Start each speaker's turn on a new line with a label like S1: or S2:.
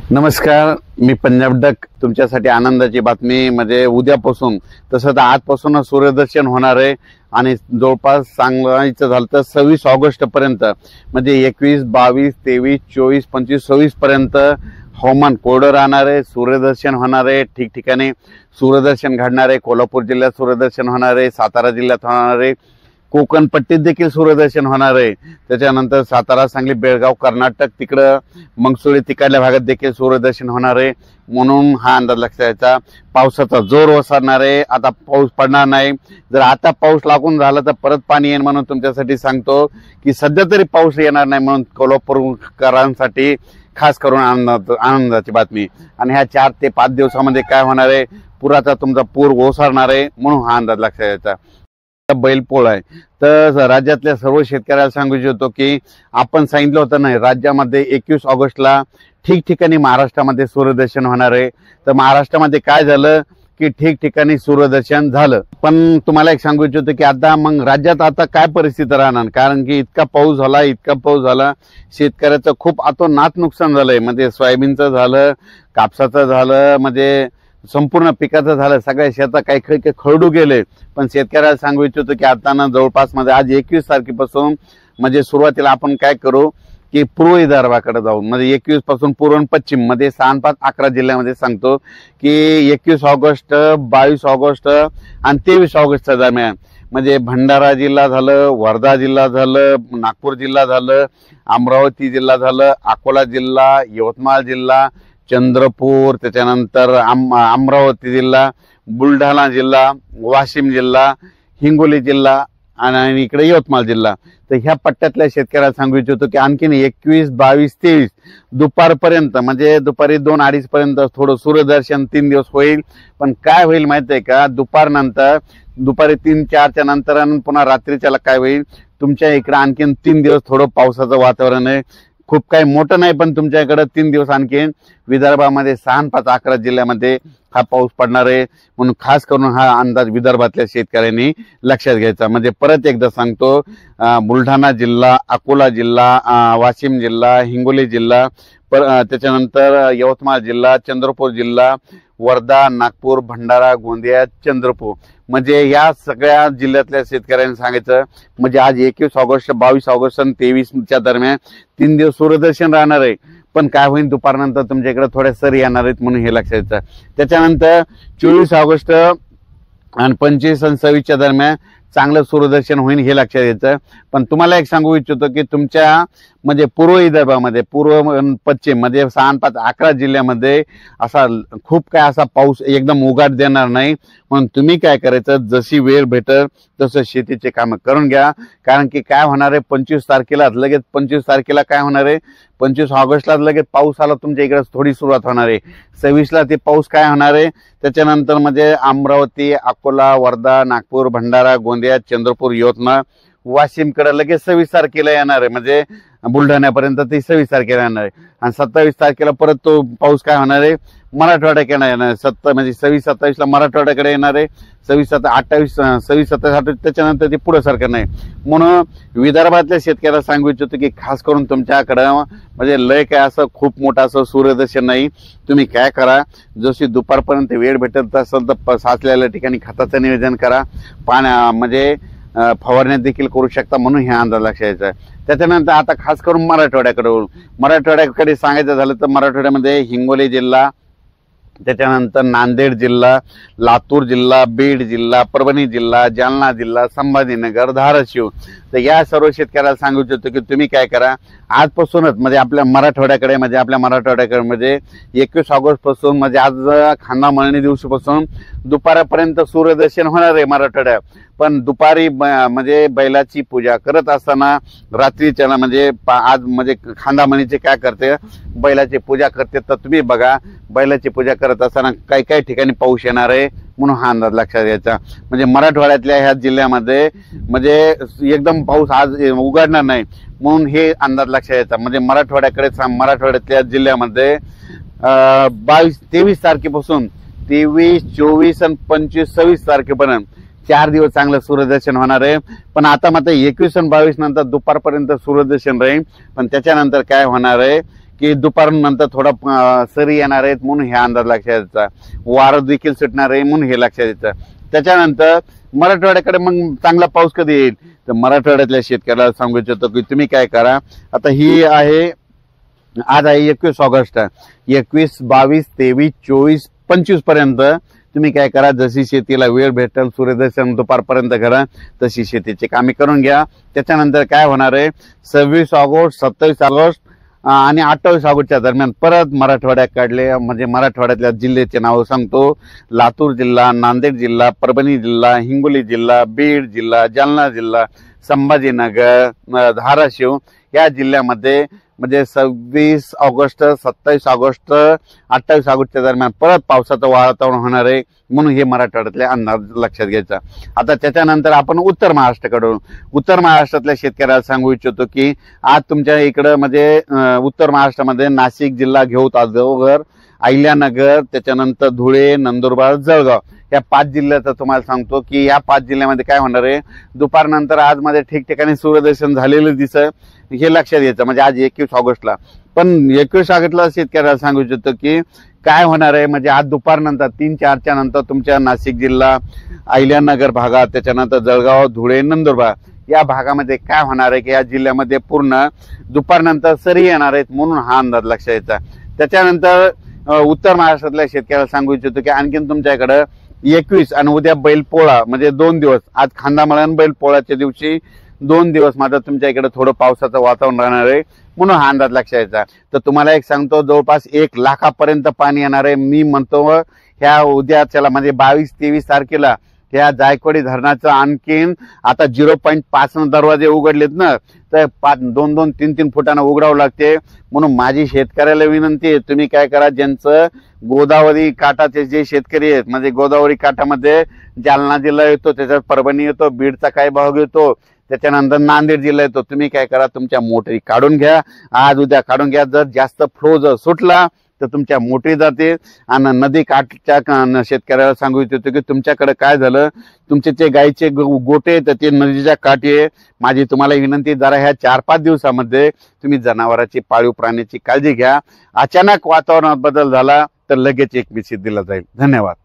S1: नमस्कार, मी पंजाब डक तुमच्यासाठी आनंदाची बातमी म्हणजे उद्यापासून तसं तर आजपासून सूर्यदर्शन होणार आहे आणि जवळपास सांगायचं झालं तर 26 ऑगस्ट पर्यंत म्हणजे 21, 22, 23, 24, 25, 26 पर्यंत हवामान कोरडं राहणार आहे। सूर्यदर्शन होणार आहे, ठिकठिकाणी सूर्यदर्शन घडणार आहे। कोल्हापूर जिल्ह्यात सूर्यदर्शन होणार आहे, सातारा जिल्ह्यात होणार आहे, कोकण पट्टीत देखील सूर्यदर्शन होणार आहे। त्याच्यानंतर सातारा, सांगली, बेळगाव, कर्नाटक तिकडं मंगसुळी तिकडल्या भागात देखील सूर्यदर्शन होणार आहे। म्हणून हा अंदाज लक्षात घ्यायचा। पावसाचा जोर ओसरणार आहे, आता पाऊस पडणार नाही। जर आता पाऊस लागून झाला तर परत पाणी येईल म्हणून तुमच्यासाठी सांगतो की सध्या तरी पाऊस येणार नाही म्हणून कोल्हापूरकरांसाठी खास करून आनंदाची बातमी। आणि ह्या 4 ते 5 दिवसामध्ये काय होणार आहे, पुराचा तुमचा पूर ओसरणार आहे म्हणून हा अंदाज लक्षात घ्यायचा। बैलपोळा आहे तर राज्यातल्या सर्व शेतकऱ्याला सांगू इच्छितो की आपण सांगितलं होतं नाही, राज्यामध्ये 21 ऑगस्टला ठिकठिकाणी महाराष्ट्रामध्ये सूर्यदर्शन होणार आहे। तर महाराष्ट्रामध्ये काय झालं की ठिकठिकाणी सूर्यदर्शन झालं, पण तुम्हाला एक सांगू इच्छितो की आता मग राज्यात आता काय परिस्थिती राहणार, कारण की इतका पाऊस झाला शेतकऱ्याचं खूप अतोनात नुकसान झालंय। म्हणजे सोयाबीनचं झालं, कापसाचं झालं, म्हणजे संपूर्ण पिकाचं झालं, सगळ्या शेतात काही खरडू गेले। पण शेतकऱ्याला सांगू इच्छितो की आता ना जवळपास मध्ये आज 21 तारखेपासून म्हणजे सुरुवातीला आपण काय करू की पूर्व विदर्भाकडे जाऊ, म्हणजे 21 पासून पूर्व आणि पश्चिम मध्ये 6, 5, 11 जिल्ह्यामध्ये सांगतो की 21 ऑगस्ट, 22 ऑगस्ट आणि 23 ऑगस्टच्या दरम्यान म्हणजे भंडारा जिल्हा झालं, वर्धा जिल्हा झालं, नागपूर जिल्हा झालं, अमरावती जिल्हा झालं, अकोला जिल्हा, यवतमाळ जिल्हा, चंद्रपूर, त्याच्यानंतर अमरावती जिल्हा, बुलढाणा जिल्हा, वाशिम जिल्हा, हिंगोली जिल्हा आणि इकडे यवतमाळ जिल्हा। तर ह्या पट्ट्यातल्या शेतकऱ्याला सांगू इच्छितो की आणखीन 21, 22, 23 दुपारपर्यंत म्हणजे दुपारी 2-2:30 पर्यंत थोडं सूर्यदर्शन 3 दिवस होईल। पण काय होईल माहिती आहे का, दुपारी 3-4च्या नंतर पुन्हा रात्रीच्याला काय होईल, तुमच्या इकडे आणखीन 3 दिवस थोडं पावसाचं वातावरण आहे। खूप काही मोठं नाही पण तुमच्याकडे 3 दिवस आणखीन विदर्भामध्ये 6, 5, 11 जिल्ह्यामध्ये हा पाऊस पडणार आहे। म्हणून खास करून हा अंदाज विदर्भातल्या शेतकऱ्यांनी लक्षात घ्यायचा। म्हणजे परत एकदा सांगतो, बुलढाणा जिल्हा, अकोला जिल्हा, वाशिम जिल्हा, हिंगोली जिल्हा, त्याच्यानंतर यवतमाळ जिल्हा, चंद्रपूर जिल्हा, वर्धा, नागपूर, भंडारा, गोंदिया, चंद्रपूर म्हणजे या सगळ्या जिल्ह्यातल्या शेतकऱ्यांनी सांगायचं म्हणजे आज 21 ऑगस्ट, 22 ऑगस्ट आणि 23च्या दरम्यान 3 दिवस सूर्यदर्शन राहणार आहे। पण काय होईल दुपारनंतर तुमच्या इकडे थोड्या सरी येणार आहेत म्हणून हे लक्षात घ्यायचं। त्याच्यानंतर 24 ऑगस्ट आणि 25 आणि 26च्या दरम्यान चांगलं सूर्यदर्शन होईल हे लक्षात घ्यायचं। पण तुम्हाला एक सांगू इच्छितो की तुमच्या म्हणजे पूर्व विदर्भामध्ये, पूर्व पश्चिम म्हणजे 6, 5, 11 जिल्ह्यामध्ये असा खूप काय असा पाऊस एकदम उघाड देणार नाही। म्हणून तुम्ही काय करायचं, जशी वेळ भेटल तसं शेतीचे काम करून घ्या। कारण की काय होणार आहे, 25 तारखेला लगेच 25 तारखेला काय होणार आहे, 25 ऑगस्टला लगेच पाऊस आला तुमच्या इकडे थोडी सुरुवात होणार आहे। 26ला ते पाऊस काय होणार आहे, त्याच्यानंतर म्हणजे अमरावती, अकोला, वर्धा, नागपूर, भंडारा, गोंदिया, चंद्रपूर, यवतमाळ, वाशिमकडे लगेच 26 तारखेला येणार आहे। म्हणजे बुलढाण्यापर्यंत ते 26 तारखेला येणार आहे। आणि 27 तारखेला परत तो पाऊस काय होणार आहे, मराठवाड्याकडे येणार आहे। म्हणजे 26-27ला मराठवाड्याकडे येणार आहे, 26-27 त्याच्यानंतर ते पुढे सरकार नाही। म्हणून विदर्भातल्या शेतकऱ्याला सांगू इच्छितो की खास करून तुमच्याकडं म्हणजे लय काय असं खूप मोठं असं सूर्यदर्शन नाही। तुम्ही काय करा, जशी दुपारपर्यंत वेळ भेटत असेल तर साचलेल्या ठिकाणी खताचं नियोजन करा, म्हणजे फवारण्यात देखील करू शकता म्हणून हे अंदाज लक्षात घ्यायचा। त्याच्यानंतर आता खास करून मराठवाड्याकडे सांगायचं झालं तर मराठवाड्यामध्ये हिंगोली जिल्हा, त्याच्यानंतर नांदेड जिल्हा, लातूर जिल्हा, बीड जिल्हा, परभणी जिल्हा, जालना जिल्हा, संभाजीनगर, धाराशिव तर या सर्व शेतकऱ्याला सांगू इच्छितो की तुम्ही काय करा, आजपासूनच म्हणजे आपल्या मराठवाड्याकडे म्हणजे 21 ऑगस्ट पासून म्हणजे आज खांदा मळणी दिवशीपासून दुपारपर्यंत सूर्यदर्शन होणार आहे मराठवाड्यात। पण दुपारी म्हणजे बैलाची पूजा करत असताना रात्रीच्या म्हणजे आज म्हणजे खांदामणीचे काय करते, बैलाची पूजा करते। तर तुम्ही बघा बैलाची पूजा करत असताना काही ठिकाणी पाऊस येणार आहे म्हणून हा अंदाज लक्षात घ्यायचा। म्हणजे मराठवाड्यातल्या ह्या जिल्ह्यामध्ये म्हणजे एकदम पाऊस आज उघडणार नाही म्हणून हे अंदाज लक्षात घ्यायचा। म्हणजे मराठवाड्यातल्या जिल्ह्यामध्ये 23 तारखेपासून 23, 24 आणि 25, 26 तारखेपर्यंत 4 दिवस चांगलं सूर्यदर्शन होणार आहे। पण आता मात्र 21 आणि 22 नंतर दुपारपर्यंत सूर्यदर्शन राहील। पण त्याच्यानंतर काय होणार आहे की दुपारनंतर थोडा सरी येणार आहेत म्हणून हे अंदाज लक्षात यायचा, वारं देखील सुटणार आहे म्हणून हे लक्षात यायचं. त्याच्यानंतर मराठवाड्याकडे मग चांगला पाऊस कधी येईल तर मराठवाड्यातल्या शेतकऱ्याला सांगू इच्छितो की तुम्ही काय करा, आता ही आहे आज आहे 21 ऑगस्ट, 21, 22, 23, 24, 25 पर्यंत तुम्ही काय करा, जशी शेतीला वेळ भेटेल सूर्यदर्शन दुपारपर्यंत करा तशी शेतीची कामे करून घ्या. त्याच्यानंतर काय होणार आहे 26 ऑगस्ट, 27 ऑगस्ट आणि 28 ऑगस्टच्या दरम्यान परत मराठवाड्याकडले म्हणजे मराठवाड्यातल्या जिल्ह्याचे नाव सांगतो. लातूर जिल्हा, नांदेड जिल्हा, परभणी जिल्हा, हिंगोली जिल्हा, बीड जिल्हा, जालना जिल्हा, संभाजीनगर, धाराशिव या जिल्ह्यामध्ये म्हणजे 26 ऑगस्ट, 27 ऑगस्ट, 28 ऑगस्टच्या दरम्यान परत पावसाचं वातावरण होणार आहे म्हणून हे मराठवाड्यातले अंदाज लक्षात घ्यायचा. आता त्याच्यानंतर आपण उत्तर महाराष्ट्राकडून उत्तर महाराष्ट्रातल्या शेतकऱ्याला सांगू इच्छितो की आज तुमच्या इकडं म्हणजे उत्तर महाराष्ट्रामध्ये नाशिक जिल्हा, घेऊ तासगाव, अहिल्यानगर, त्याच्यानंतर धुळे, नंदुरबार, जळगाव या 5 जिल्ह्याचं तुम्हाला सांगतो की या 5 जिल्ह्यामध्ये काय होणार आहे दुपारनंतर आज मध्ये ठिकठिकाणी सूर्यदर्शन झालेलं दिसतं हे लक्षात घ्यायचं. म्हणजे आज 21 ऑगस्टला, पण 21 ऑगस्टला शेतकऱ्याला सांगू इच्छितो की काय होणार आहे म्हणजे आज दुपारनंतर 3-4च्या नंतर तुमच्या नाशिक जिल्हा, अहिल्यानगर भागात, त्याच्यानंतर जळगाव, धुळे, नंदुरबार या भागामध्ये काय होणार आहे की या जिल्ह्यामध्ये पूर्ण दुपारनंतर सरी येणार आहेत म्हणून हा अंदाज लक्षात यायचा. त्याच्यानंतर उत्तर महाराष्ट्रातल्या शेतकऱ्याला सांगू इच्छितो की आणखीन तुमच्याकडे 21 आणि उद्या बैलपोळा म्हणजे 2 दिवस, आज खांदामळण बैलपोळाच्या दिवशी 2 दिवस मात्र तुमच्या इकडे थोडं पावसाचं वातावरण राहणार आहे म्हणून हा अंदाज लक्षात यायचा. तर तुम्हाला एक सांगतो जवळपास 1 लाखापर्यंत पाणी येणार आहे. मी म्हणतो ह्या उद्याच्याला म्हणजे 22-23 तारखेला ह्या जायकवाडी धरणाचं आणखीन आता 0.5 दरवाजे उघडलेत ना, तर 2-2, 3-3 फुटानं उघडावं लागते. म्हणून माझी शेतकऱ्याला विनंती आहे तुम्ही काय करा, ज्यांचं गोदावरी काठाचे जे शेतकरी आहेत म्हणजे गोदावरी काठामध्ये जालना जिल्हा येतो, त्याच्यात परभणी येतो, बीडचा काही भाग येतो, त्याच्यानंतर नांदेड जिल्हा येतो, तुम्ही काय करा तुमच्या मोटरी काढून घ्या, आज उद्या काढून घ्या. जर जास्त फ्लो जर सुटला तर तुमच्या मोटरी जाते. आणि नदी काठच्या शेतकऱ्याला सांगू इच्छितो की तुमच्याकडे काय झालं, तुमचे जे गायीचे गोटे तर ते नदीच्या काठी आहे. माझी तुम्हाला विनंती जरा ह्या 4-5 दिवसामध्ये तुम्ही जनावरांची, पाळीव प्राण्याची काळजी घ्या. अचानक वातावरणात बदल झाला तर लगेच एक मेसेज दिला जाईल. धन्यवाद.